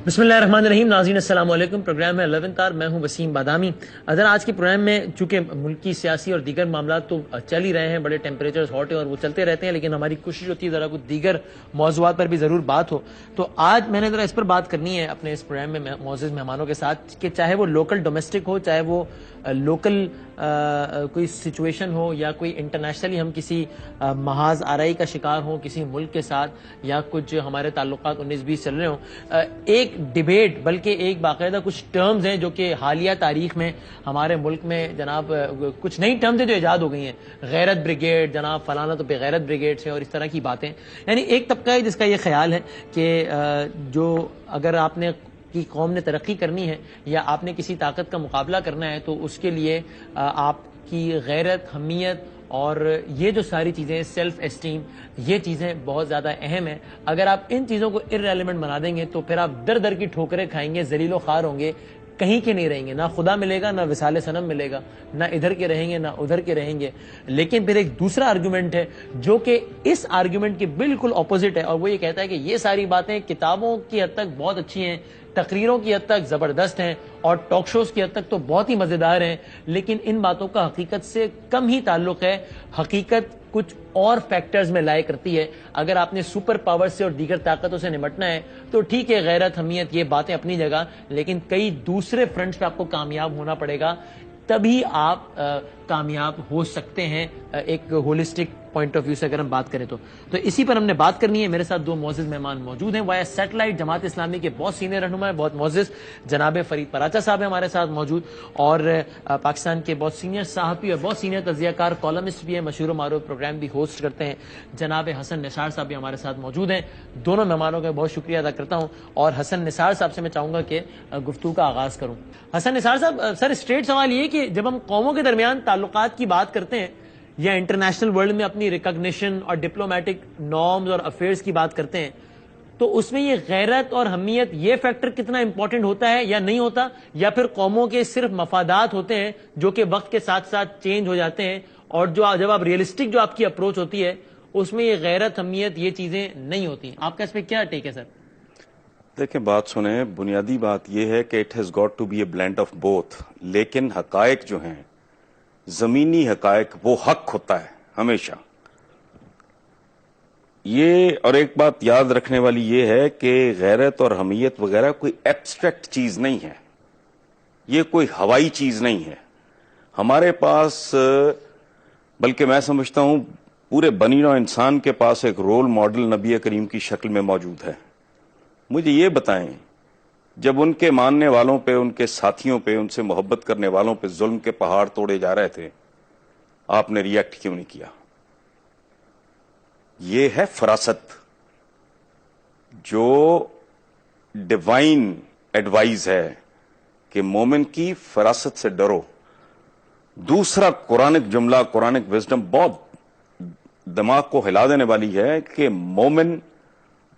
بسم اللہ الرحمن الرحیم. ناظرین السلام علیکم. پروگرام ہے 11 آر. میں ہوں وسیم بادامی. اگر آج کے پروگرام میں چونکہ ملکی سیاسی اور دیگر معاملات تو چل ہی رہے ہیں, بڑے ٹیمپریچرز ہاٹ ہیں اور وہ چلتے رہتے ہیں, لیکن ہماری کوشش ہوتی ہے ذرا کچھ دیگر موضوعات پر بھی ضرور بات ہو. تو آج میں نے ذرا اس پر بات کرنی ہے اپنے اس پروگرام میں معزز مہمانوں کے ساتھ کہ چاہے وہ لوکل ڈومیسٹک ہو, چاہے وہ لوکل کوئی سچویشن ہو, یا کوئی انٹرنیشنلی ہم کسی محاذ آرائی کا شکار ہوں کسی ملک کے ساتھ, یا کچھ ہمارے تعلقات 19-20 چل رہے ہوں. ایک ڈیبیٹ بلکہ ایک باقاعدہ کچھ ٹرمز ہیں جو کہ حالیہ تاریخ میں ہمارے ملک میں جناب کچھ نئی ٹرمز ہیں جو ایجاد ہو گئی ہیں. غیرت بریگیڈ, جناب فلانا تو بغیرت بریگیڈ سے, اور اس طرح کی باتیں. یعنی ایک طبقہ ہے جس کا یہ خیال ہے کہ جو اگر آپ نے کی قوم نے ترقی کرنی ہے یا آپ نے کسی طاقت کا مقابلہ کرنا ہے تو اس کے لیے آپ کی غیرت, حمیت اور یہ جو ساری چیزیں, سیلف اسٹیم, یہ چیزیں بہت زیادہ اہم ہیں. اگر آپ ان چیزوں کو ارریلیونٹ بنا دیں گے تو پھر آپ در در کی ٹھوکریں کھائیں گے, ذلیل و خوار ہوں گے, کہیں کے نہیں رہیں گے. نہ خدا ملے گا, نہ وصال صنم ملے گا, نہ ادھر کے رہیں گے نہ ادھر کے رہیں گے. لیکن پھر ایک دوسرا آرگومنٹ ہے جو کہ اس آرگومنٹ کے بالکل اپوزٹ ہے, اور وہ یہ کہتا ہے کہ یہ ساری باتیں کتابوں کی حد تک بہت اچھی ہیں, تقریروں کی حد تک زبردست ہیں, اور ٹاک شوز کی حد تک تو بہت ہی مزیدار ہیں, لیکن ان باتوں کا حقیقت سے کم ہی تعلق ہے. حقیقت کچھ اور فیکٹرز میں لائے کرتی ہے. اگر آپ نے سپر پاور سے اور دیگر طاقتوں سے نمٹنا ہے تو ٹھیک ہے, غیرت, حمیت, یہ باتیں اپنی جگہ, لیکن کئی دوسرے فرنٹس پہ آپ کو کامیاب ہونا پڑے گا, تبھی آپ کامیاب ہو سکتے ہیں ایک ہولسٹک پوائنٹ آف ویو سے اگر ہم بات کریں تو اسی پر ہم نے بات کرنی ہے. میرے ساتھ دو معزز مہمان موجود ہیں. وایا سیٹلائٹ جماعت اسلامی کے بہت سینئر رہنما ہے, بہت معزز جناب فرید پراچا صاحب ہیں ہمارے ساتھ موجود, اور پاکستان کے بہت سینئر صحافی اور بہت سینئر تجزیہ کار, کالمسٹ بھی ہیں, مشہور و معروف پروگرام بھی ہوسٹ کرتے ہیں, جناب حسن نثار صاحب بھی ہمارے ساتھ موجود ہیں. دونوں مہمانوں کا بہت شکریہ ادا کرتا ہوں, اور حسن نثار صاحب سے میں چاہوں گا کہ گفتگو کا آغاز کروں. حسن نثار صاحب, سر اسٹریٹ سوال یہ کہ جب ہم قوموں کے درمیان تعلقات کی بات کرتے ہیں یا انٹرنیشنل ورلڈ میں اپنی ریکگنیشن اور ڈپلومیٹک نارمز اور افیئرز کی بات کرتے ہیں, تو اس میں یہ غیرت اور حمیت یہ فیکٹر کتنا امپورٹنٹ ہوتا ہے یا نہیں ہوتا, یا پھر قوموں کے صرف مفادات ہوتے ہیں جو کہ وقت کے ساتھ ساتھ چینج ہو جاتے ہیں, اور جب آپ ریئلسٹک جو آپ کی اپروچ ہوتی ہے اس میں یہ غیرت, حمیت, یہ چیزیں نہیں ہوتی. آپ کا اس پہ کیا ٹیک ہے سر؟ دیکھیں, بات سنیں, بنیادی بات یہ ہے کہ it has got to be a blend of both, لیکن حقائق جو ہیں, زمینی حقائق, وہ حق ہوتا ہے ہمیشہ. یہ اور ایک بات یاد رکھنے والی یہ ہے کہ غیرت اور حمیت وغیرہ کوئی ایبسٹریکٹ چیز نہیں ہے, یہ کوئی ہوائی چیز نہیں ہے. ہمارے پاس, بلکہ میں سمجھتا ہوں پورے بنی نوع انسان کے پاس ایک رول ماڈل نبی کریم کی شکل میں موجود ہے. مجھے یہ بتائیں, جب ان کے ماننے والوں پہ, ان کے ساتھیوں پہ, ان سے محبت کرنے والوں پہ ظلم کے پہاڑ توڑے جا رہے تھے, آپ نے ریئیکٹ کیوں نہیں کیا؟ یہ ہے فراست, جو ڈیوائن ایڈوائز ہے کہ مومن کی فراست سے ڈرو. دوسرا قرآنک جملہ, قرآنک وزڈم بہت دماغ کو ہلا دینے والی ہے کہ مومن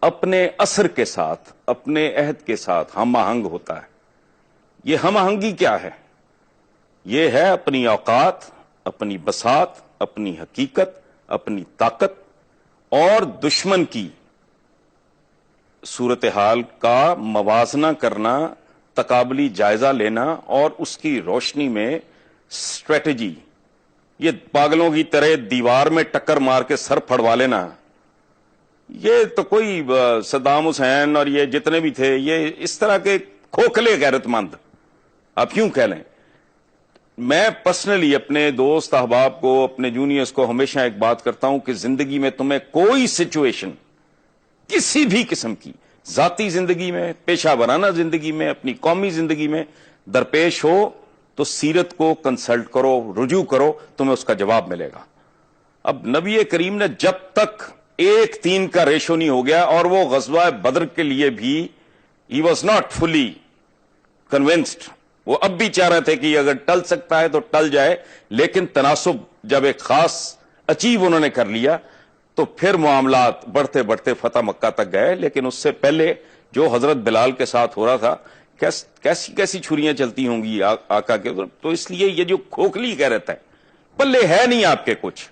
اپنے اثر کے ساتھ, اپنے عہد کے ساتھ ہم آہنگ ہوتا ہے. یہ ہم آہنگی کیا ہے؟ یہ ہے اپنی اوقات, اپنی بساط, اپنی حقیقت, اپنی طاقت اور دشمن کی صورتحال کا موازنہ کرنا, تقابلی جائزہ لینا, اور اس کی روشنی میں اسٹریٹجی. یہ پاگلوں کی طرح دیوار میں ٹکر مار کے سر پھڑوا لینا, یہ تو کوئی صدام حسین اور یہ جتنے بھی تھے, یہ اس طرح کے کھوکھلے غیرت مند آپ کیوں کہہ لیں. میں پرسنلی اپنے دوست احباب کو, اپنے جونیئرز کو ہمیشہ ایک بات کرتا ہوں کہ زندگی میں تمہیں کوئی سچویشن کسی بھی قسم کی, ذاتی زندگی میں, پیشہ ورانہ زندگی میں, اپنی قومی زندگی میں درپیش ہو تو سیرت کو کنسلٹ کرو, رجوع کرو, تمہیں اس کا جواب ملے گا. اب نبی کریم نے جب تک 1:3 کا ریشو نہیں ہو گیا, اور وہ غزوہ بدر کے لیے بھی he was not fully convinced, وہ اب بھی چاہ رہے تھے کہ اگر ٹل سکتا ہے تو ٹل جائے, لیکن تناسب جب ایک خاص اچیو انہوں نے کر لیا تو پھر معاملات بڑھتے بڑھتے فتح مکہ تک گئے. لیکن اس سے پہلے جو حضرت بلال کے ساتھ ہو رہا تھا, کیسی کیسی چھریاں چلتی ہوں گی آقا کے, تو اس لیے یہ جو کھوکھلی غیرت ہے, پلے ہے نہیں آپ کے کچھ,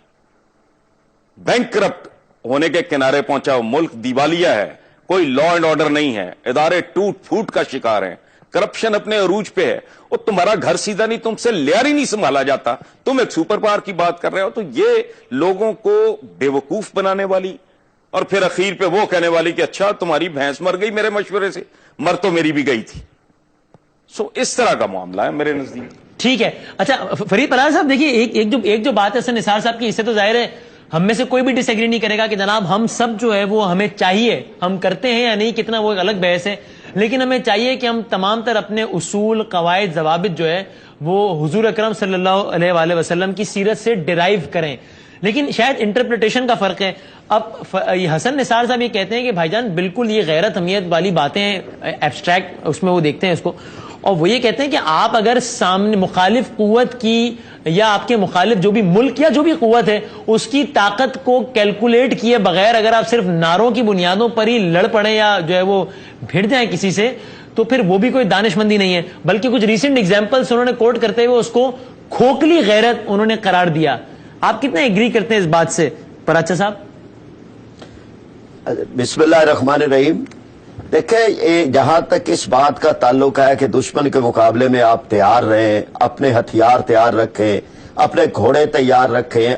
بینک کرپٹ ہونے کے کنارے پہنچا ملک, دیوالیہ ہے, کوئی لا اینڈ آرڈر نہیں ہے, ادارے ٹوٹ پھوٹ کا شکار ہیں, کرپشن اپنے عروج پہ ہے, اور تمہارا گھر سیدھا نہیں, تم سے لیار ہی نہیں سنبھالا جاتا, تم ایک سپر پاور کی بات کر رہے ہو. تو یہ لوگوں کو بے وقوف بنانے والی, اور پھر اخیر پہ وہ کہنے والی کہ اچھا تمہاری بھینس مر گئی میرے مشورے سے, مر تو میری بھی گئی تھی. سو اس طرح کا معاملہ ہے میرے نزدیک. ٹھیک ہے. اچھا فرید پرہار صاحب دیکھیے, ایک جو بات ہے حسن نثار صاحب کی, اس سے تو ظاہر ہے ہم میں سے کوئی بھی ڈس ایگری نہیں کرے گا کہ جناب ہم سب جو ہے وہ ہمیں چاہیے, ہم کرتے ہیں یا نہیں کتنا وہ ایک الگ بحث ہے, لیکن ہمیں چاہیے کہ ہم تمام تر اپنے اصول, قواعد, ضوابط جو ہے وہ حضور اکرم صلی اللہ علیہ وآلہ وسلم کی سیرت سے ڈرائیو کریں. لیکن شاید انٹرپریٹیشن کا فرق ہے. اب حسن نثار صاحب یہ کہتے ہیں کہ بھائی جان بالکل یہ غیرت اہمیت والی باتیں ہیں, ایبسٹریکٹ اس میں وہ دیکھتے ہیں اس کو, اور وہ یہ کہتے ہیں کہ آپ اگر سامنے مخالف قوت کی یا آپ کے مخالف جو بھی ملک یا جو بھی قوت ہے اس کی طاقت کو کیلکولیٹ کیے بغیر اگر آپ صرف نعروں کی بنیادوں پر ہی لڑ پڑیں یا جو ہے وہ بھیڑ جائیں کسی سے, تو پھر وہ بھی کوئی دانش مندی نہیں ہے, بلکہ کچھ ریسنٹ ایگزامپلس انہوں نے کوٹ کرتے ہوئے اس کو کھوکھلی غیرت انہوں نے قرار دیا. آپ کتنے ایگری کرتے ہیں اس بات سے پراچا صاحب؟ بسم اللہ الرحمن الرحیم. دیکھیں, جہاں تک اس بات کا تعلق ہے کہ دشمن کے مقابلے میں آپ تیار رہیں, اپنے ہتھیار تیار رکھیں, اپنے گھوڑے تیار رکھیں,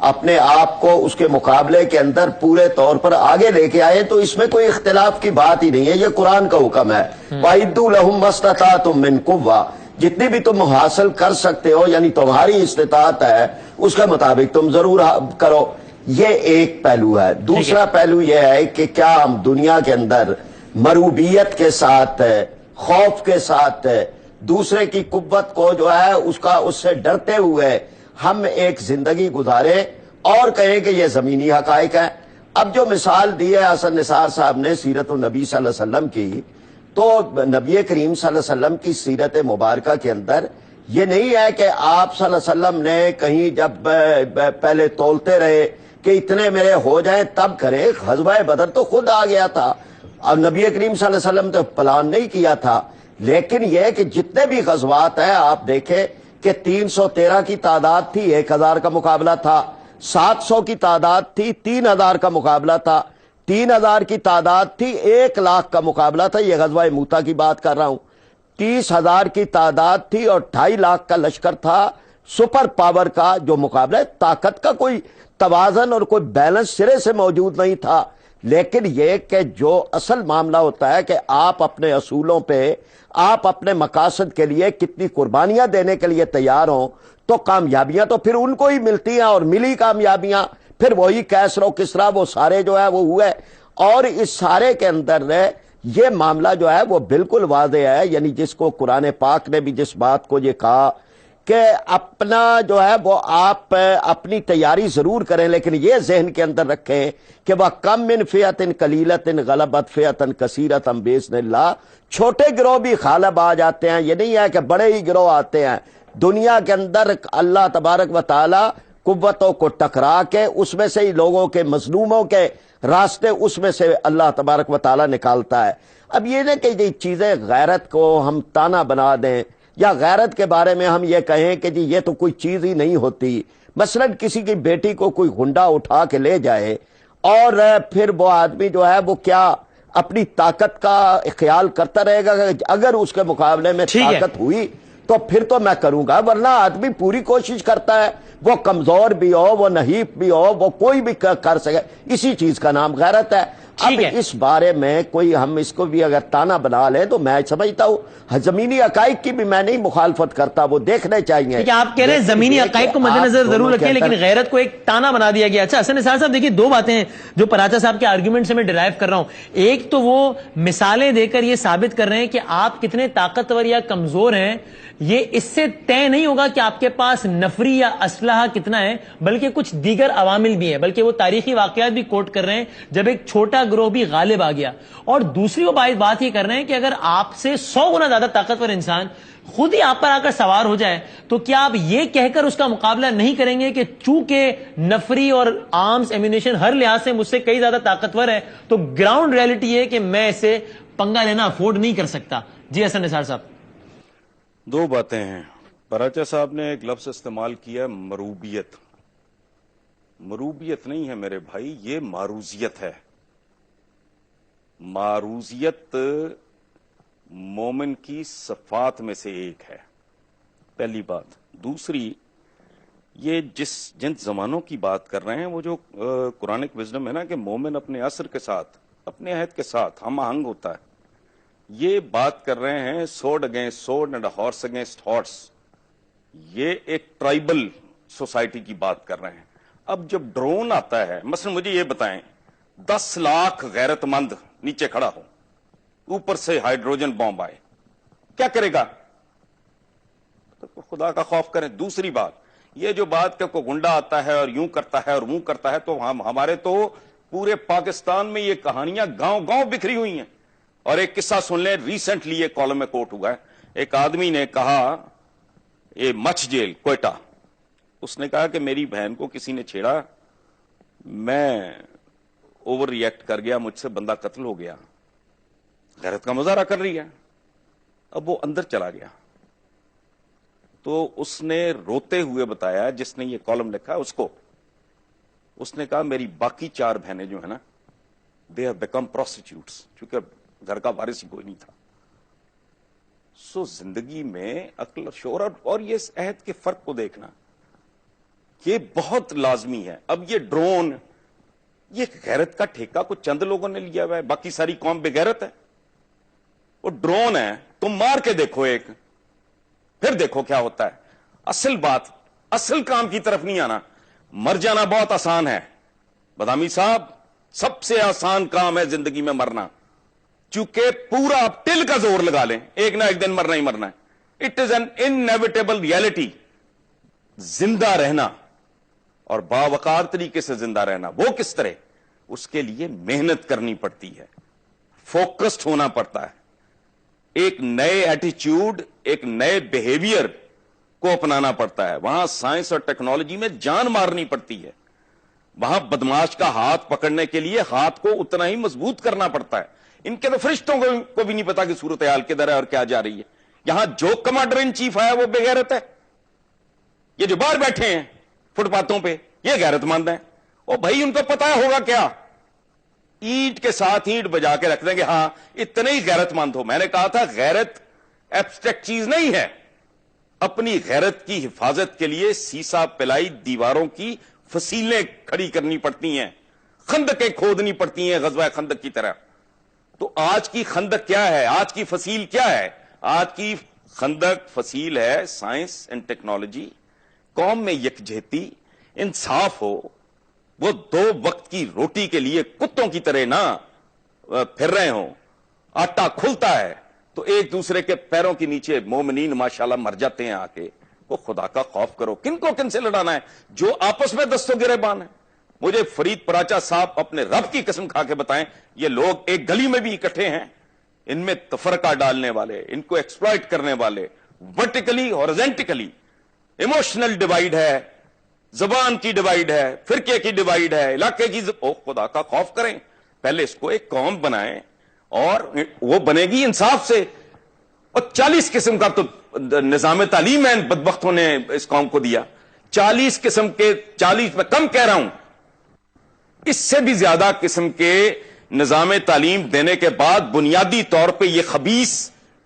اپنے آپ کو اس کے مقابلے کے اندر پورے طور پر آگے لے کے آئے, تو اس میں کوئی اختلاف کی بات ہی نہیں ہے. یہ قرآن کا حکم ہے, وَأَعِدُّوا لَهُم مَّا اسْتَطَعْتُم مِّن قُوَّةٍ, جتنی بھی تم حاصل کر سکتے ہو یعنی تمہاری استطاعت ہے اس کے مطابق تم ضرور کرو. یہ ایک پہلو ہے. دوسرا پہلو یہ ہے کہ کیا ہم دنیا کے اندر مروبیت کے ساتھ, خوف کے ساتھ, دوسرے کی قوت کو جو ہے اس سے ڈرتے ہوئے ہم ایک زندگی گزارے اور کہیں کہ یہ زمینی حقائق ہیں. اب جو مثال دی ہے حسن نثار صاحب نے سیرت النبی صلی اللہ علیہ وسلم کی, تو نبی کریم صلی اللہ علیہ وسلم کی سیرت مبارکہ کے اندر یہ نہیں ہے کہ آپ صلی اللہ علیہ وسلم نے کہیں جب پہلے تولتے رہے کہ اتنے میرے ہو جائیں تب کرے. غزوہ بدر تو خود آ گیا تھا, اور نبی کریم صلی اللہ علیہ وسلم تو پلان نہیں کیا تھا. لیکن یہ کہ جتنے بھی غزوات ہیں آپ دیکھیں کہ 313 کی تعداد تھی, 1000 کا مقابلہ تھا, 700 کی تعداد تھی, 3000 کا مقابلہ تھا, 3000 کی تعداد تھی, 1,00,000 کا مقابلہ تھا. یہ غزوہ موتا کی بات کر رہا ہوں. 30,000 کی تعداد تھی اور 2,50,000 کا لشکر تھا. سپر پاور کا جو مقابلہ ہے, طاقت کا کوئی توازن اور کوئی بیلنس سرے سے موجود نہیں تھا. لیکن یہ کہ جو اصل معاملہ ہوتا ہے کہ آپ اپنے اصولوں پہ, آپ اپنے مقاصد کے لیے کتنی قربانیاں دینے کے لیے تیار ہوں, تو کامیابیاں تو پھر ان کو ہی ملتی ہیں, اور ملی کامیابیاں پھر وہی کیسر و کسرا وہ سارے جو ہے وہ ہوئے. اور اس سارے کے اندر یہ معاملہ جو ہے وہ بالکل واضح ہے, یعنی جس کو قرآن پاک نے بھی جس بات کو یہ کہا کہ اپنا جو ہے وہ آپ اپنی تیاری ضرور کریں, لیکن یہ ذہن کے اندر رکھیں کہ وہ کم من فئۃ قلیلۃ غلبت فئۃ کثیرۃ بإذن اللہ. چھوٹے گروہ بھی غالب آ جاتے ہیں, یہ نہیں ہے کہ بڑے ہی گروہ آتے ہیں. دنیا کے اندر اللہ تبارک و تعالی قوتوں کو ٹکرا کے اس میں سے ہی لوگوں کے مظلوموں کے راستے اس میں سے اللہ تبارک و تعالی نکالتا ہے. اب یہ نہیں کہ یہ چیزیں غیرت کو ہم تانا بنا دیں, یا غیرت کے بارے میں ہم یہ کہیں کہ جی یہ تو کوئی چیز ہی نہیں ہوتی. مثلا کسی کی بیٹی کو کوئی گنڈا اٹھا کے لے جائے, اور پھر وہ آدمی جو ہے وہ کیا اپنی طاقت کا خیال کرتا رہے گا کہ اگر اس کے مقابلے میں طاقت ہوئی تو پھر تو میں کروں گا, ورنہ آدمی پوری کوشش کرتا ہے, وہ کمزور بھی ہو, وہ نحیف بھی ہو, وہ کوئی بھی کر سکے. اسی چیز کا نام غیرت ہے. اب اس بارے میں کوئی ہم اس کو بھی اگر تانا بنا لیں تو میں سمجھتا ہوں زمینی حقائق کی بھی میں نہیں مخالفت کرتا, وہ دیکھنے چاہیے. آپ کہہ رہے ہیں زمینی حقائق کو مد نظر ضرور رکھیں, لیکن غیرت کو ایک تانا بنا دیا گیا. اچھا حسن نثار صاحب دیکھیے, دو باتیں ہیں جو پراچا صاحب کے آرگیومنٹ سے میں ڈرائیو کر رہا ہوں. ایک تو وہ مثالیں دے کر یہ ثابت کر رہے ہیں کہ آپ کتنے طاقتور یا کمزور ہیں, یہ اس سے طے نہیں ہوگا کہ آپ کے پاس نفری یا اسلحہ کتنا ہے, بلکہ کچھ دیگر عوامل بھی ہیں. بلکہ وہ تاریخی واقعات بھی کوٹ کر رہے ہیں جب ایک چھوٹا گروہ بھی غالب آ گیا. اور دوسری وہ بات یہ کر رہے ہیں کہ اگر آپ سے 100 گنا زیادہ طاقتور انسان خود ہی آپ پر آ کر سوار ہو جائے تو کیا آپ یہ کہہ کر اس کا مقابلہ نہیں کریں گے کہ چونکہ نفری اور آرمز ایمونیشن ہر لحاظ سے مجھ سے کئی زیادہ طاقتور ہے, تو گراؤنڈ ریئلٹی ہے کہ میں اسے پنگا لینا افورڈ نہیں کر سکتا. جی حسن نثار صاحب. دو باتیں ہیں. پراچا صاحب نے ایک لفظ استعمال کیا, مروبیت. مروبیت نہیں ہے میرے بھائی, یہ معروضیت ہے. معروضیت مومن کی صفات میں سے ایک ہے، پہلی بات۔ دوسری، یہ جن زمانوں کی بات کر رہے ہیں وہ جو قرآنک وزڈم ہے نا کہ مومن اپنے عصر کے ساتھ، اپنے عہد کے ساتھ ہم آہنگ ہوتا ہے، یہ بات کر رہے ہیں sword against sword and horse against horse, یہ ایک ٹرائبل سوسائٹی کی بات کر رہے ہیں۔ اب جب ڈرون آتا ہے، مثلا مجھے یہ بتائیں 10 لاکھ غیرت مند نیچے کھڑا ہو، اوپر سے ہائیڈروجن بم آئے، کیا کرے گا؟ تو خدا کا خوف کریں۔ دوسری بات، یہ جو بات کہ کوئی گنڈا آتا ہے اور یوں کرتا ہے اور منہ کرتا ہے، تو ہمارے تو پورے پاکستان میں یہ کہانیاں گاؤں گاؤں بکھری ہوئی ہیں۔ اور ایک قصہ سن لیں، ریسنٹلی ایک کالم میں کوٹ ہوا ہے، ایک آدمی نے کہا، یہ مچھ جیل کوئٹہ، اس نے کہا کہ میری بہن کو کسی نے چھیڑا، میں اوور ری ایکٹ کر گیا، مجھ سے بندہ قتل ہو گیا، غیرت کا مظاہرہ کر رہی ہے۔ اب وہ اندر چلا گیا تو اس نے روتے ہوئے بتایا، جس نے یہ کالم لکھا اس کو، اس نے کہا میری باقی 4 بہنیں جو ہیں نا، دے ہیو بیکم پروسٹیٹیوٹس، چونکہ گھر کا وارث ہی کوئی نہیں تھا۔ سو زندگی میں عقل اور شعور اور یہ اس عہد کے فرق کو دیکھنا یہ بہت لازمی ہے۔ اب یہ ڈرون، یہ غیرت کا ٹھیکہ کچھ چند لوگوں نے لیا ہوا ہے، باقی ساری قوم بے غیرت ہے۔ وہ ڈرون ہے، تم مار کے دیکھو ایک، پھر دیکھو کیا ہوتا ہے۔ اصل بات، اصل کام کی طرف نہیں آنا۔ مر جانا بہت آسان ہے بادامی صاحب، سب سے آسان کام ہے زندگی میں مرنا، چونکہ پورا آپ ٹل کا زور لگا لیں، ایک نہ ایک دن مرنا ہی مرنا ہے۔ It is an inevitable reality. زندہ رہنا اور باوقار طریقے سے زندہ رہنا، وہ کس طرح؟ اس کے لیے محنت کرنی پڑتی ہے، فوکسڈ ہونا پڑتا ہے، ایک نئے ایٹیچیوڈ، ایک نئے بیہیویئر کو اپنانا پڑتا ہے۔ وہاں سائنس اور ٹیکنالوجی میں جان مارنی پڑتی ہے، وہاں بدماش کا ہاتھ پکڑنے کے لیے ہاتھ کو اتنا ہی مضبوط کرنا پڑتا ہے۔ ان کے تو فرشتوں کو بھی نہیں پتا کہ صورتحال کدھر ہے اور کیا جا رہی ہے۔ یہاں جو کمانڈر ان چیف ہے وہ بے غیرت ہے، یہ جو باہر بیٹھے ہیں فٹ پاتھوں پہ یہ غیرت مند ہیں۔ او بھائی، ان کو پتا ہوگا کیا؟ اینٹ کے ساتھ اینٹ بجا کے رکھ دیں گے، ہاں اتنے ہی غیرت مند ہو۔ میں نے کہا تھا غیرت ایبسٹریکٹ چیز نہیں ہے، اپنی غیرت کی حفاظت کے لیے سیسا پلائی دیواروں کی فصیلیں کھڑی کرنی پڑتی ہیں، خندقیں کھودنی پڑتی ہیں غزوہ خندق کی طرح۔ تو آج کی خندق کیا ہے؟ آج کی فصیل کیا ہے؟ آج کی خندق فصیل ہے سائنس اینڈ ٹیکنالوجی، قوم میں یکجہتی، انصاف ہو، وہ 2 وقت کی روٹی کے لیے کتوں کی طرح نہ پھر رہے ہوں، آٹا کھلتا ہے تو ایک دوسرے کے پیروں کے نیچے مومنین ماشاءاللہ مر جاتے ہیں آ کے۔ وہ خدا کا خوف کرو، کن کو کن سے لڑانا ہے؟ جو آپس میں دست و گریبان ہے۔ مجھے فرید پراچا صاحب اپنے رب کی قسم کھا کے بتائیں، یہ لوگ ایک گلی میں بھی اکٹھے ہیں، ان میں تفرقہ ڈالنے والے، ان کو ایکسپلائٹ کرنے والے، ورٹیکلی ہارزنٹیکلی ایموشنل ڈیوائیڈ ہے، زبان کی ڈیوائیڈ ہے، فرقے کی ڈیوائیڈ ہے، علاقے کی او خدا کا خوف کریں، پہلے اس کو ایک قوم بنائیں اور وہ بنے گی انصاف سے۔ اور 40 قسم کا تو نظام تعلیم ہے بدبختوں نے اس قوم کو دیا، 40 قسم کے، 40 میں کم کہہ رہا ہوں، اس سے بھی زیادہ قسم کے نظام تعلیم دینے کے بعد بنیادی طور پہ یہ خبیث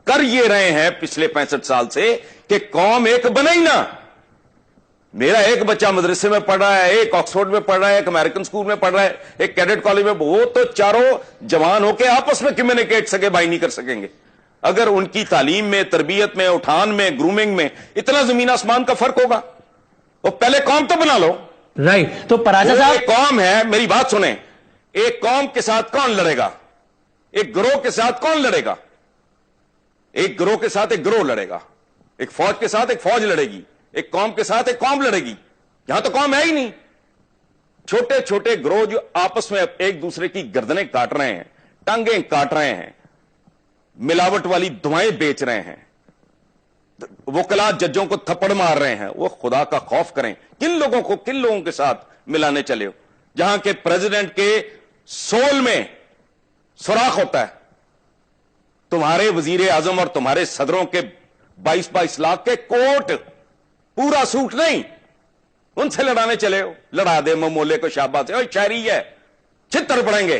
کر یہ رہے ہیں پچھلے 65 سال سے کہ قوم ایک بنے ہی نہ۔ میرا ایک بچہ مدرسے میں پڑھ رہا ہے، ایک آکسفورڈ میں پڑھ رہا ہے، ایک امریکن سکول میں پڑھ رہا ہے، ایک کیڈٹ کالج میں، وہ تو چاروں جوان ہو کے آپس میں کمیونیکیٹ سکے بھائی نہیں کر سکیں گے اگر ان کی تعلیم میں، تربیت میں، اٹھان میں، گرومنگ میں اتنا زمین آسمان کا فرق ہوگا۔ وہ پہلے قوم تو بنا لو۔ رائٹ، تو پراچا صاحب، ایک قوم ہے، میری بات سنیں، ایک قوم کے ساتھ کون لڑے گا؟ ایک گروہ کے ساتھ کون لڑے گا؟ ایک گروہ کے ساتھ ایک گروہ لڑے گا، ایک فوج کے ساتھ ایک فوج لڑے گی، ایک قوم کے ساتھ ایک قوم لڑے گی۔ یہاں تو قوم ہے ہی نہیں، چھوٹے چھوٹے گروہ جو آپس میں ایک دوسرے کی گردنیں کاٹ رہے ہیں، ٹانگیں کاٹ رہے ہیں، ملاوٹ والی دوائیں بیچ رہے ہیں، وکلا ججوں کو تھپڑ مار رہے ہیں۔ وہ خدا کا خوف کریں، کن لوگوں کے ساتھ ملانے چلے ہو؟ جہاں کے پریزیڈنٹ کے سول میں سوراخ ہوتا ہے، تمہارے وزیر اعظم اور تمہارے صدروں کے 22 لاکھ کے کوٹ، پورا سوٹ نہیں، ان سے لڑانے چلے ہو۔ لڑا دے ممولے کو شاباش، اور شہری ہے، چھتر پڑیں گے،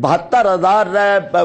72,000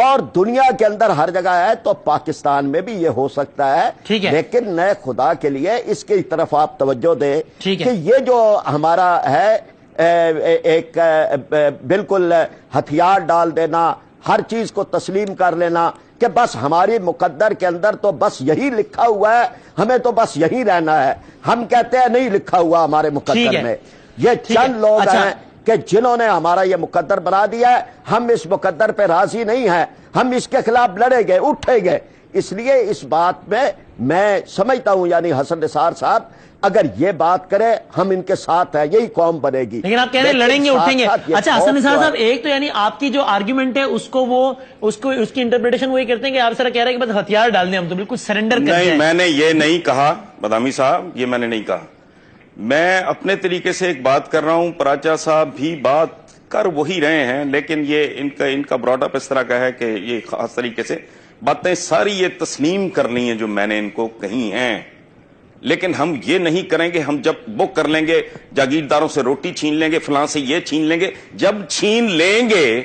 اور دنیا کے اندر ہر جگہ ہے، تو پاکستان میں بھی یہ ہو سکتا ہے. ٹھیک ہے، لیکن نئے خدا کے لیے اس کی طرف آپ توجہ دیں ٹھیک ہے کہ یہ جو ہمارا ہے ایک بالکل ہتھیار ڈال دینا، ہر چیز کو تسلیم کر لینا کہ بس ہماری مقدر کے اندر تو بس یہی لکھا ہوا ہے، ہمیں تو بس یہی رہنا ہے. ہم کہتے ہیں نہیں لکھا ہوا ہمارے مقدر میں. یہ چند لوگ ہیں کہ جنہوں نے ہمارا یہ مقدر بنا دیا ہے. ہم اس مقدر پہ راضی نہیں ہیں، ہم اس کے خلاف لڑے گئے، اٹھے گئے. اس لیے اس بات میں سمجھتا ہوں یعنی حسن نثار صاحب اگر یہ بات کرے ہم ان کے ساتھ ہیں، یہی قوم بنے گی. لیکن آپ کہہ رہے ہیں لڑیں گے اٹھیں گے. اچھا حسن نثار صاحب، ایک تو یعنی آپ کی جو آرگیومنٹ ہے اس کی انٹرپریٹیشن وہی کرتے ہیں کہ آپ سر کہہ رہے ہیں کہ بس ہتھیار ڈال دیں، ہم تو بالکل سرنڈر کر دیں. نہیں، میں نے یہ نہیں کہا بادامی صاحب، یہ میں نے نہیں کہا. میں اپنے طریقے سے ایک بات کر رہا ہوں، پراچا صاحب بھی بات کر وہی رہے ہیں، لیکن یہ ان کا براڈ اپ اس طرح کا ہے کہ یہ خاص طریقے سے باتیں ساری یہ تسلیم کرنی ہیں جو میں نے ان کو کہی ہیں. لیکن ہم یہ نہیں کریں گے، ہم جب بک کر لیں گے جاگیرداروں سے روٹی چھین لیں گے، فلاں سے یہ چھین لیں گے. جب چھین لیں گے،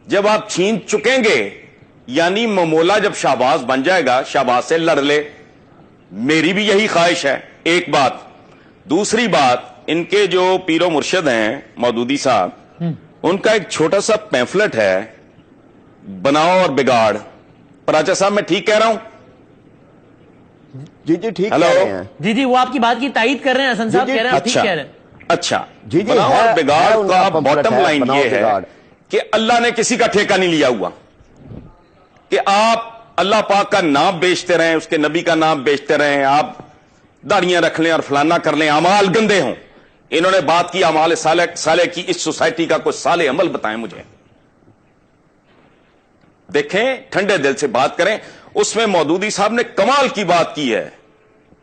جب آپ چھین چکیں گے، یعنی ممولا جب شہباز بن جائے گا، شہباز سے لڑ لے. میری بھی یہی خواہش ہے. ایک بات. دوسری بات، ان کے جو پیر و مرشد ہیں مودودی صاحب، ان کا ایک چھوٹا سا پیمفلٹ ہے، بناؤ اور بگاڑ. پراچا صاحب میں ٹھیک کہہ رہا ہوں؟ جی ٹھیک کہہ ہلو رہے ہیں. جی وہ آپ کی بات کی تائید کر رہے ہیں حسن صاحب، کہہ رہے ہیں ٹھیک کہہ رہے ہیں. اچھا بناؤ اور بگاڑ کا باٹم لائن یہ ہے کہ اللہ نے کسی کا ٹھیکہ نہیں لیا ہوا کہ آپ اللہ پاک کا نام بیچتے رہیں، اس کے نبی کا نام بیچتے رہیں، آپ داڑیاں رکھ لیں اور فلانا کر لیں، اعمال گندے ہوں. انہوں نے بات کی اعمال صالح کی. اس سوسائٹی کا کوئی صالح عمل بتائیں مجھے. دیکھیں، ٹھنڈے دل سے بات کریں. اس میں مودودی صاحب نے کمال کی بات کی ہے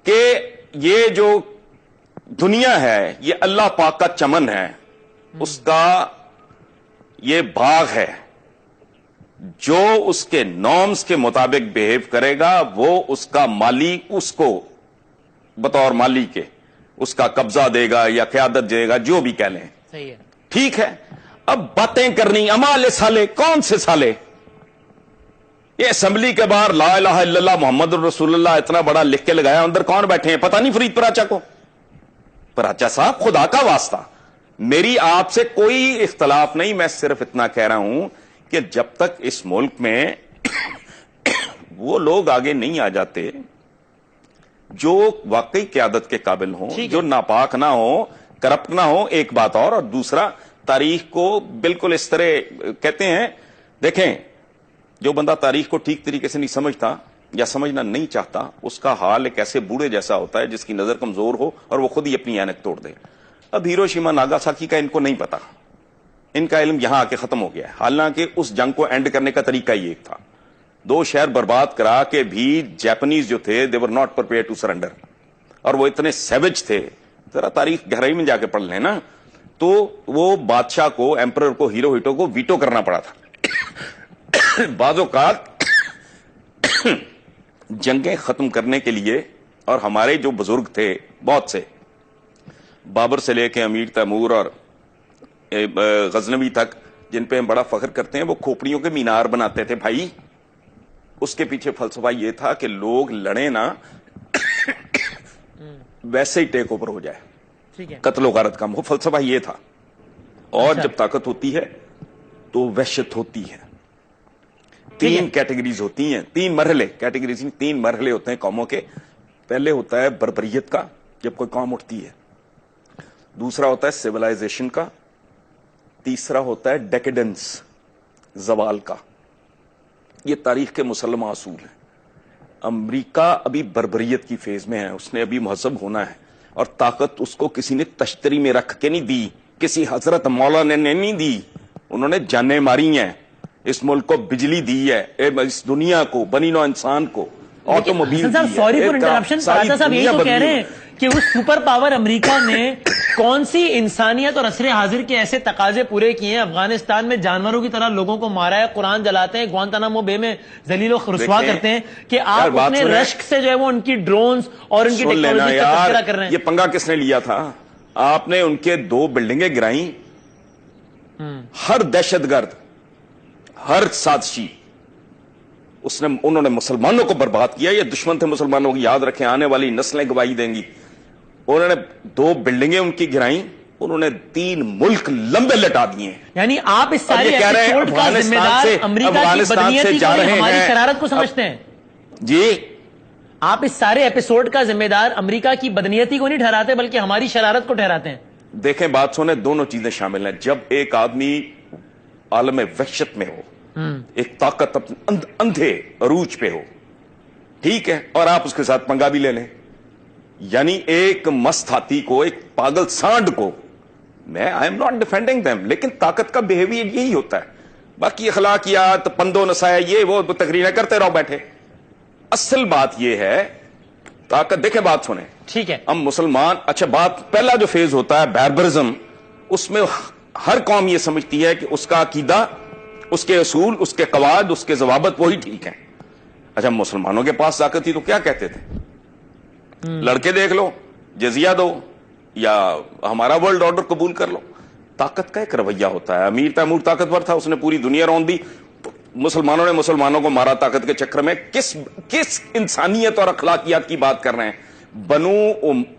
کہ یہ جو دنیا ہے یہ اللہ پاک کا چمن ہے، اس کا یہ باغ ہے. جو اس کے نارمز کے مطابق بیہیو کرے گا وہ اس کا مالی اس کو بطور مالی کے اس کا قبضہ دے گا یا قیادت دے گا، جو بھی کہہ لیں. صحیح ہے، ٹھیک ہے. اب باتیں کرنی اعمال صالح، کون سے صالح؟ یہ اسمبلی کے باہر لا الہ الا اللہ محمد الرسول اللہ اتنا بڑا لکھ کے لگایا، اندر کون بیٹھے ہیں پتہ نہیں فرید پراچا کو. پراچا صاحب خدا کا واسطہ، میری آپ سے کوئی اختلاف نہیں. میں صرف اتنا کہہ رہا ہوں کہ جب تک اس ملک میں وہ لوگ آگے نہیں آ جاتے جو واقعی قیادت کے قابل ہوں، جو ناپاک نہ ہو، کرپٹ نہ ہو، ایک بات اور دوسرا تاریخ کو بالکل اس طرح کہتے ہیں. دیکھیں، جو بندہ تاریخ کو ٹھیک طریقے سے نہیں سمجھتا یا سمجھنا نہیں چاہتا، اس کا حال ایک ایسے بوڑھے جیسا ہوتا ہے جس کی نظر کمزور ہو اور وہ خود ہی اپنی اینک توڑ دے. اب ہیروشیما ناگاساکی کا ان کو نہیں پتا، ان کا علم یہاں آ کے ختم ہو گیا ہے. حالانکہ اس جنگ کو اینڈ کرنے کا طریقہ ہی ایک تھا. 2 شہر برباد کرا کے بھی جاپنیز جو تھے they were not prepared to surrender، اور وہ اتنے سیوج تھے. ذرا تاریخ گہرائی میں جا کے پڑھ لیں نا، تو وہ بادشاہ کو، ایمپرر کو، ہیروہیٹو کو ویٹو کرنا پڑا تھا. بعض اوقات جنگیں ختم کرنے کے لیے، اور ہمارے جو بزرگ تھے بہت سے، بابر سے لے کے امیر تیمور اور غزنوی تک، جن پہ ہم بڑا فخر کرتے ہیں، وہ کھوپڑیوں کے مینار بناتے تھے بھائی. اس کے پیچھے فلسفہ یہ تھا کہ لوگ لڑیں نا، ویسے ہی ٹیک اوور ہو جائے، قتل و غارت کم ہو. فلسفہ یہ تھا. اور جب طاقت ہوتی ہے تو وحشت ہوتی ہے. 3 کیٹیگریز ہوتی ہیں، 3 مرحلے، کیٹیگریز 3 مرحلے ہوتے ہیں قوموں کے. پہلے ہوتا ہے بربریت کا، جب کوئی قوم اٹھتی ہے. دوسرا ہوتا ہے سیولائزیشن کا. تیسرا ہوتا ہے ڈیکیڈنس، زوال کا. یہ تاریخ کے مسلمہ اصول ہیں. امریکہ ابھی بربریت کی فیز میں ہے، اس نے ابھی مہذب ہونا ہے، اور طاقت اس کو کسی نے تشتری میں رکھ کے نہیں دی، کسی حضرت مولانا نے نہیں دی. انہوں نے جانیں ماری ہیں. اس ملک کو بجلی دی ہے، اس دنیا کو، بنی نوع انسان کو آٹوموبائل دی ہے. سوری فار انٹرپشن، صاحب یہی تو کہہ رہے ہیں کہ اس سپر پاور امریکہ نے کون سی انسانیت اور عصر حاضر کے ایسے تقاضے پورے کیے ہیں؟ افغانستان میں جانوروں کی طرح لوگوں کو مارا ہے، قرآن جلاتے ہیں، گوانتانامو بے میں ذلیل و رسوا کرتے ہیں، کہ آپ اپنے رشک سے جو ہے وہ ان کی ڈرونز اور ان کی ٹیکنالوجی کا تذکرہ کر رہے ہیں. یہ پنگا کس نے لیا تھا؟ آپ نے ان کے 2 بلڈنگیں گرائیں. ہر دہشت گرد، ہر سازشی انہوں نے مسلمانوں کو برباد کیا. یہ دشمن تھے مسلمانوں کی, یاد رکھیں, آنے والی نسلیں گواہی دیں گی. انہوں نے 2 بلڈنگیں ان کی گرائیں, انہوں نے 3 ملک لمبے لٹا دیے. یعنی آپ اس سارے ایپیسوڈ کا ذمہ دار امریکہ کی بدنیتی کو نہیں, ہماری شرارت کو سمجھتے ہیں جی. آپ اس سارے ایپیسوڈ کا ذمہ دار امریکہ کی بدنیتی کو نہیں ٹھہراتے بلکہ ہماری شرارت کو ٹھہراتے ہیں. دیکھیں بات سنیں, دونوں چیزیں شامل ہیں. جب ایک آدمی عالم وحشت میں ہو, ایک طاقت اندھے عروج پہ ہو, ٹھیک ہے, اور آپ اس کے ساتھ پنگا بھی لے لیں, یعنی ایک مست ہاتھی کو, ایک پاگل سانڈ کو, میں I am not defending them, لیکن طاقت کا بیہیویئر یہی ہوتا ہے. باقی اخلاقیات, پندو نسائے, یہ وہ تقریریں کرتے رہو بیٹھے. اصل بات یہ ہے طاقت. دیکھیں بات سنیں, ٹھیک ہے, ہم مسلمان, اچھا بات, پہلا جو فیز ہوتا ہے باربرزم, اس میں ہر قوم یہ سمجھتی ہے کہ اس کا عقیدہ, اس کے اصول, اس کے قواعد, اس کے ضوابط وہی ٹھیک ہیں. اچھا مسلمانوں کے پاس طاقت تھی تو کیا کہتے تھے؟ لڑکے دیکھ لو, جزیہ دو, یا ہمارا ورلڈ آرڈر قبول کر لو. طاقت کا ایک رویہ ہوتا ہے. امیر تیمور طاقتور تھا, اس نے پوری دنیا رون دی. مسلمانوں نے مسلمانوں کو مارا طاقت کے چکر میں. کس انسانیت اور اخلاقیات کی بات کر رہے ہیں؟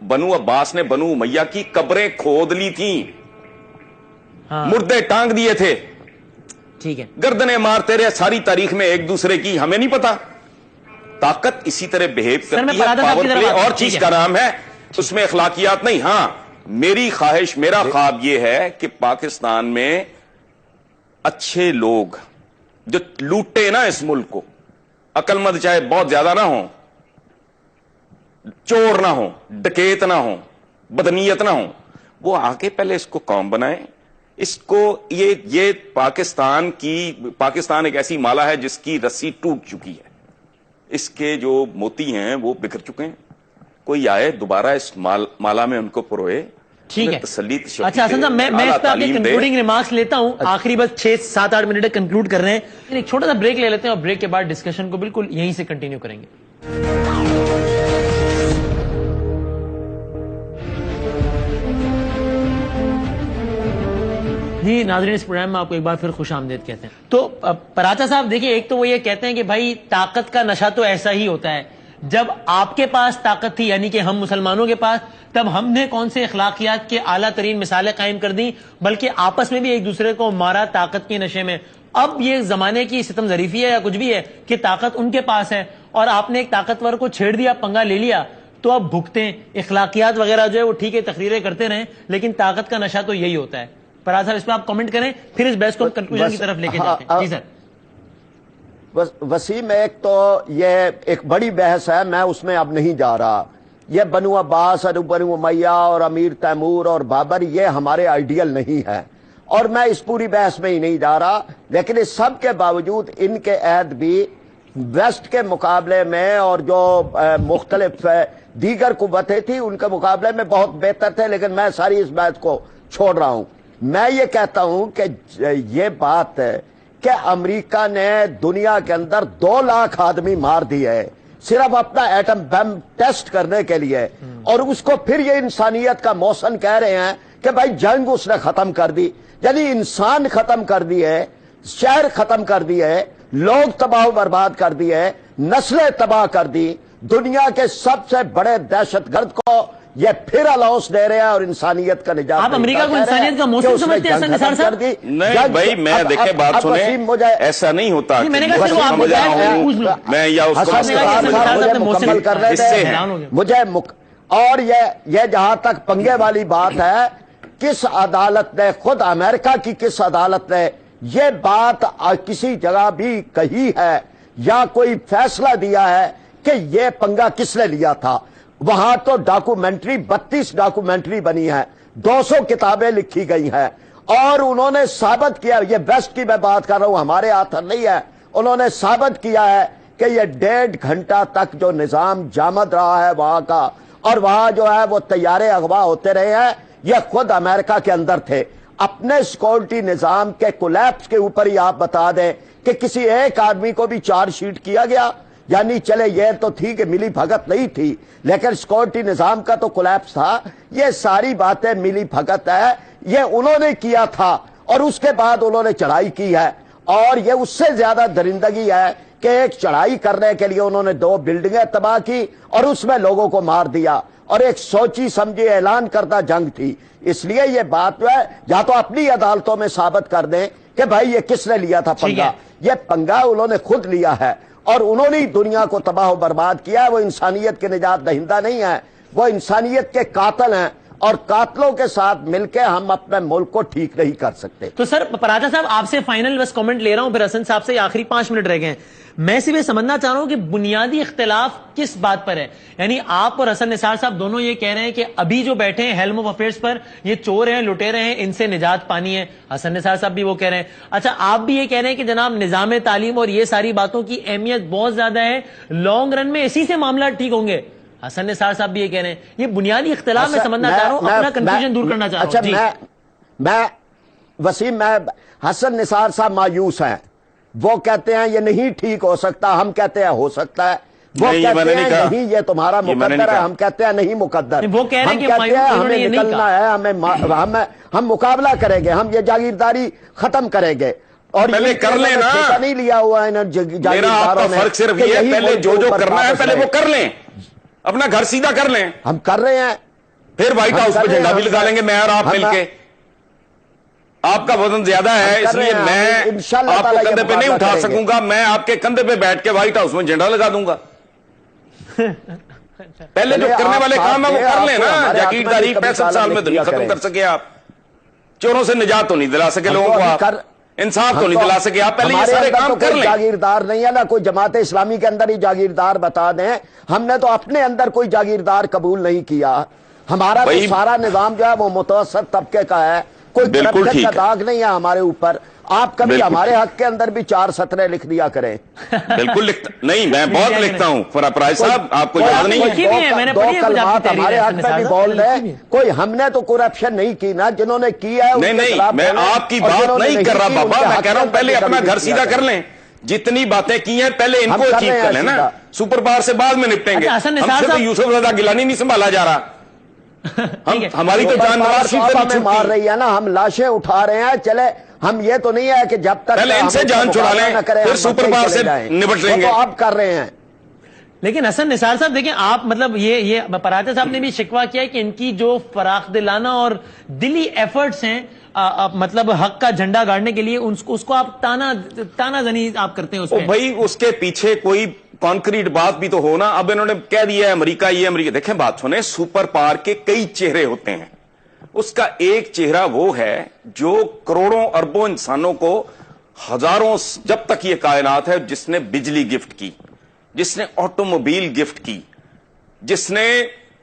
بنو عباس نے بنو امیہ کی قبریں کھود لی تھیں, مردے ٹانگ دیے تھے, ٹھیک ہے, گردنیں مارتے رہے ساری تاریخ میں ایک دوسرے کی. ہمیں نہیں پتا. طاقت اسی طرح بہیو کرتی ہے, پاور پلے اور چیز کا نام ہے, اس میں اخلاقیات نہیں. ہاں میری خواہش, میرا خواب یہ ہے کہ پاکستان میں اچھے لوگ جو لوٹے نا اس ملک کو, عقل مند چاہے بہت زیادہ نہ ہوں, چور نہ ہوں, ڈکیت نہ ہوں, بدنیت نہ ہوں, وہ آگے پہلے اس کو قوم بنائیں. اس کو یہ پاکستان ایک ایسی مالا ہے جس کی رسی ٹوٹ چکی ہے, اس کے جو موتی ہیں وہ بکھر چکے ہیں. کوئی آئے دوبارہ اس مالا میں ان کو پروئے, ٹھیک ہے. تسلی. اچھا حسن صاحب, میں اس پہ آپ کے کنکلوڈنگ ریمارکس لیتا ہوں. آخری بس 6-7-8 منٹ کنکلوڈ کر رہے ہیں, ایک چھوٹا سا بریک لے لیتے ہیں اور بریک کے بعد ڈسکشن کو بالکل یہیں سے کنٹینیو کریں گے. جی ناظرین, اس پروگرام میں آپ کو ایک بار پھر خوش آمدید کہتے ہیں. تو پراچا صاحب دیکھیں, ایک تو وہ یہ کہتے ہیں کہ بھائی طاقت کا نشہ تو ایسا ہی ہوتا ہے, جب آپ کے پاس طاقت تھی یعنی کہ ہم مسلمانوں کے پاس, تب ہم نے کون سے اخلاقیات کے اعلیٰ ترین مثالیں قائم کر دیں, بلکہ آپس میں بھی ایک دوسرے کو مارا طاقت کے نشے میں. اب یہ زمانے کی ستم ظریفی ہے یا کچھ بھی ہے کہ طاقت ان کے پاس ہے اور آپ نے ایک طاقتور کو چھیڑ دیا, پنگا لے لیا, تو اب بھگتے. اخلاقیات وغیرہ جو ہے وہ ٹھیک ہے, تقریریں کرتے رہیں, لیکن طاقت کا نشہ تو یہی ہوتا ہے. پراج صاحب اس پہ آپ کمنٹ کریں, پھر اس بحث کو کنکلوژن کی طرف لے کے جاتے ہیں. جی سر. وسیم, ایک تو یہ ایک بڑی بحث ہے, میں اس میں اب نہیں جا رہا. یہ بنو عباس اور بنو امیہ اور امیر تیمور اور بابر, یہ ہمارے آئیڈیل نہیں ہے, اور میں اس پوری بحث میں ہی نہیں جا رہا. لیکن اس سب کے باوجود ان کے عہد بھی ویسٹ کے مقابلے میں اور جو مختلف دیگر قوتیں تھیں ان کے مقابلے میں بہت بہتر تھے. لیکن میں ساری اس بات کو چھوڑ رہا ہوں. میں یہ کہتا ہوں کہ یہ بات ہے کہ امریکہ نے دنیا کے اندر 2 لاکھ آدمی مار دیے ہے صرف اپنا ایٹم بم ٹیسٹ کرنے کے لیے, اور اس کو پھر یہ انسانیت کا محسن کہہ رہے ہیں کہ بھائی جنگ اس نے ختم کر دی. یعنی انسان ختم کر دیے, شہر ختم کر دیے, لوگ تباہ و برباد کر دیے, نسلیں تباہ کر دی. دنیا کے سب سے بڑے دہشت گرد کو یہ پھر الاؤنس دے رہے ہیں اور انسانیت کا نجات. آپ امریکہ کو انسانیت کا موسم سمجھتے ہیں نثار صاحب؟ نہیں بھائی, میں دیکھیں بات سنیں, ایسا نہیں ہوتا. میں نے کہا چلو آپ میں یا اس کو مکمل کر رہے تھے مجھے, اور یہ جہاں تک پنگے والی بات ہے, کس عدالت نے, خود امریکہ کی کس عدالت نے یہ بات کسی جگہ بھی کہی ہے یا کوئی فیصلہ دیا ہے کہ یہ پنگا کس نے لیا تھا؟ وہاں تو ڈاکومنٹری 32 ڈاکومنٹری بنی ہے, 200 کتابیں لکھی گئی ہیں, اور انہوں نے ثابت کیا, یہ ویسٹ کی میں بات کر رہا ہوں, ہمارے ہاتھ نہیں ہے, انہوں نے ثابت کیا ہے کہ یہ 1.5 گھنٹہ تک جو نظام جامد رہا ہے وہاں کا, اور وہاں جو ہے وہ طیارے اغوا ہوتے رہے ہیں, یہ خود امریکہ کے اندر تھے. اپنے سیکورٹی نظام کے کولیپس کے اوپر ہی آپ بتا دیں کہ کسی ایک آدمی کو بھی چارج شیٹ کیا گیا. یعنی چلے یہ تو تھی کہ ملی بھگت نہیں تھی, لیکن سیکورٹی نظام کا تو کولیپس تھا. یہ ساری باتیں ملی بھگت ہے, یہ انہوں نے کیا تھا اور اس کے بعد انہوں نے چڑھائی کی ہے, اور یہ اس سے زیادہ درندگی ہے کہ ایک چڑھائی کرنے کے لیے انہوں نے 2 بلڈنگیں تباہ کی اور اس میں لوگوں کو مار دیا، اور ایک سوچی سمجھی اعلان کردہ جنگ تھی. اس لیے یہ بات جو ہے یا تو اپنی عدالتوں میں ثابت کر دیں کہ بھائی یہ کس نے لیا تھا پنگا. یہ پنگا انہوں نے خود لیا ہے اور انہوں نے دنیا کو تباہ و برباد کیا ہے. وہ انسانیت کے نجات دہندہ نہیں ہے، وہ انسانیت کے قاتل ہیں، اور قاتلوں کے ساتھ مل کے ہم اپنے ملک کو ٹھیک نہیں کر سکتے. تو سر پراجا صاحب آپ سے فائنل بس کامنٹ لے رہا ہوں، پھر حسن صاحب سے آخری 5 منٹ رہ گئے ہیں. میں صرف یہ سمجھنا چاہ رہا ہوں کہ بنیادی اختلاف کس بات پر ہے. یعنی آپ اور حسن نثار صاحب دونوں یہ کہہ رہے ہیں کہ ابھی جو بیٹھے ہیں ہیلم آف افیئرس پر یہ چور ہیں، لٹیرے ہیں، ان سے نجات پانی ہے. حسن نثار صاحب بھی وہ کہہ رہے ہیں. اچھا آپ بھی یہ کہہ رہے ہیں کہ جناب نظام تعلیم اور یہ ساری باتوں کی اہمیت بہت زیادہ ہے، لانگ رن میں اسی سے معاملات ٹھیک ہوں گے. حسن نثار صاحب بھی یہ کہہ رہے ہیں. یہ بنیادی اختلاف میں سمجھنا چاہ رہا ہوں، اپنا کنفیوژن دور کرنا چاہ رہا ہوں. میں وسیم، میں حسن نثار صاحب مایوس ہیں. وہ کہتے ہیں یہ نہیں ٹھیک ہو سکتا، ہم کہتے ہیں ہو سکتا ہے. وہ کہتے ہیں نہیں یہ تمہارا مقدر ہے، ہم کہتے ہیں نہیں مقدر. وہ کہہ رہے ہیں کہ ہمیں نکلنا ہے، ہم مقابلہ کریں گے، ہم یہ جاگیرداری ختم کریں گے. اور پہلے کر لیں نا، نہیں لیا ہوا ہے میرا آپ کا فرق صرف یہ ہے پہلے جو کرنا ہے پہلے وہ کر لیں، اپنا گھر سیدھا کر لیں. ہم کر رہے ہیں، پھر وائٹ ہاؤس پہ جھنڈا بھی لگا لیں گے میں اور آپ مل کے. آپ کا وزن زیادہ ہے اس لیے میں آپ کو کندھے پہ نہیں اٹھا سکوں گا، میں آپ کے کندھے پہ بیٹھ کے وائٹ ہاؤس میں جھنڈا لگا دوں گا. پہلے جو کرنے والے کام ہے وہ کر لیں نا. جاگیرداری 65 سال میں دنیا ختم کر سکے آپ، چوروں سے نجات تو نہیں دلا سکے لوگوں کو، آپ انصاف تو نہیں دلا سکے آپ، پہلے یہ سارے کام کر لیں. جاگیردار نہیں ہے نا کوئی جماعت اسلامی کے اندر ہی جاگیردار بتا دیں. ہم نے تو اپنے اندر کوئی جاگیردار قبول نہیں کیا. ہمارا تو سارا نظام جو ہے وہ متوسط طبقے کا ہے، کوئی کرپشن کا داغ نہیں ہے ہمارے اوپر. آپ کبھی ہمارے حق کے اندر بھی 4 سطریں لکھ دیا کریں. بالکل لکھتا نہیں، میں بہت لکھتا ہوں فرائض صاحب، آپ کو یاد نہیں ہے. 2 کلمات ہمارے حق میں بھی بول رہے. کوئی ہم نے تو کرپشن نہیں کی نا، جنہوں نے کیا ہے نہیں، میں آپ کی بات نہیں کر رہا بابا، میں کہہ رہا ہوں پہلے اپنا گھر سیدھا کر لیں. جتنی باتیں کی ہیں پہلے ان کو اچیو کر لیں نا، سپر پاور سے بعد میں نپٹیں گے. ہم سے تو یوسف رضا گیلانی نہیں سنبھالا جا رہا. ہماری تو جان نواز شریف ہمیں مار رہی ہے نا، ہم لاشیں اٹھا رہے ہیں. چلے ہم یہ تو نہیں ہے کہ جب تک پہلے ان سے جان چھڑا لیں پھر سپر پاور سے نپٹ لیں گے. تو آپ کر رہے ہیں. لیکن حسن نثار صاحب دیکھیں آپ مطلب یہ پراجا صاحب نے بھی شکوہ کیا ہے کہ ان کی جو فراخ دلانہ اور دلی ایفرٹس ہیں مطلب حق کا جھنڈا گاڑنے کے لیے اس کو آپ تانا زنی آپ کرتے ہیں اس پہ. بھائی اس کے پیچھے کوئی کانکریٹ بات بھی تو ہو نا. اب انہوں نے کہہ دیا ہے امریکہ یہ امریکہ. دیکھیں بات سنیں، سپر پاور کے کئی چہرے ہوتے ہیں. اس کا ایک چہرہ وہ ہے جو کروڑوں اربوں انسانوں کو ہزاروں جب تک یہ کائنات ہے، جس نے بجلی گفٹ کی، جس نے آٹو موبائل گفٹ کی، جس نے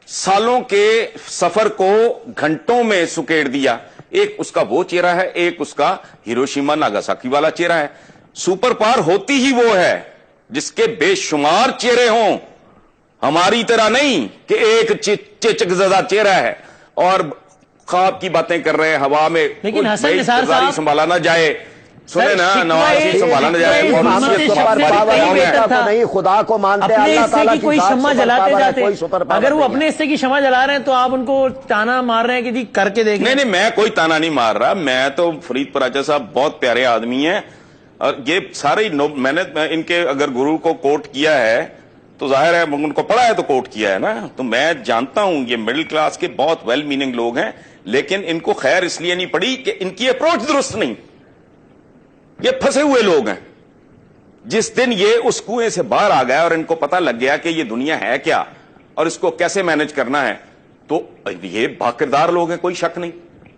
سالوں کے سفر کو گھنٹوں میں سکیڑ دیا. ایک اس کا وہ چہرہ ہے، ایک اس کا ہیروشیما ناگاساکی والا چہرہ ہے. سپر پاور ہوتی ہی وہ ہے جس کے بے شمار چہرے ہوں، ہماری طرح نہیں کہ ایک چچک زدہ چہرہ ہے اور خواب کی باتیں کر رہے ہیں ہوا میں. لیکن حسن نثار صاحب سنبھالا نہ جائے، سنیں نا، نواز شریف سنبھالا نہ جائے. نہیں خدا کو مانتے، اللہ تعالیٰ کی کوئی شمع جلاتے جاتے. اگر وہ اپنے حصے کی شمع جلا رہے ہیں تو آپ ان کو تانا مار رہے ہیں کہ جی کر کے دیکھیں. نہیں، میں کوئی تانا نہیں مار رہا. میں تو فرید پراجا صاحب بہت پیارے آدمی ہیں، اور یہ سارے میں نے ان کے اگر گرو کو کوٹ کیا ہے تو ظاہر ہے ان کو پڑھا ہے تو کوٹ کیا ہے نا. تو میں جانتا ہوں یہ مڈل کلاس کے بہت ویل میننگ لوگ ہیں، لیکن ان کو خیر اس لیے نہیں پڑی کہ ان کی اپروچ درست نہیں. یہ پھنسے ہوئے لوگ ہیں. جس دن یہ اس کنویں سے باہر آ گیا اور ان کو پتا لگ گیا کہ یہ دنیا ہے کیا اور اس کو کیسے مینج کرنا ہے، تو یہ باکردار لوگ ہیں، کوئی شک نہیں.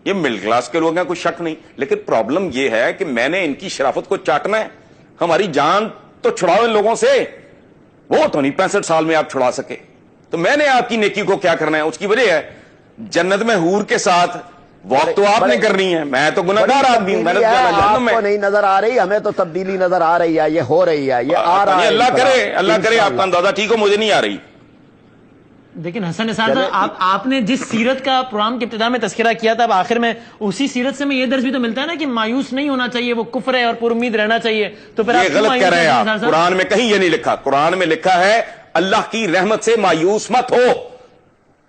یہ مڈل کلاس کے لوگ ہیں، کوئی شک نہیں. لیکن پرابلم یہ ہے کہ میں نے ان کی شرافت کو چاٹنا ہے. ہماری جان تو چھڑاؤ ان لوگوں سے، وہ تو نہیں 65 سال میں آپ چھڑا سکے. تو میں نے آپ کی نیکی کو کیا کرنا ہے، اس کی وجہ ہے جنت میں حور کے ساتھ واک تو آپ نے کرنی ہے. میں تو گناہگار آدمی ہوں، محنت کرنا جہنم میں. آپ کو نہیں نظر آ رہی، ہمیں تو تبدیلی نظر آ رہی ہے، یہ ہو رہی ہے، یہ آ رہا ہے. اللہ کرے آپ کا اندازہ ٹھیک ہو، مجھے نہیں آ رہی. لیکن حسن نثار صاحب آپ نے جس سیرت کا پروگرام کے ابتدا میں تذکرہ کیا تھا، اب آخر میں اسی سیرت سے میں یہ درس بھی تو ملتا ہے نا کہ مایوس نہیں ہونا چاہیے، وہ کفر ہے اور پر امید رہنا چاہیے. تو پھر یہ غلط کہہ رہے ہیں آپ. قرآن میں کہیں یہ نہیں لکھا. قرآن میں لکھا ہے اللہ کی رحمت سے مایوس مت ہو.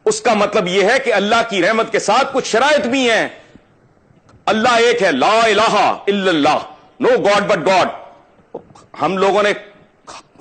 اس کا مطلب یہ ہے کہ اللہ کی رحمت کے ساتھ کچھ شرائط بھی ہیں. اللہ ایک ہے، لا الہ الا اللہ، نو گاڈ بٹ گاڈ. ہم لوگوں نے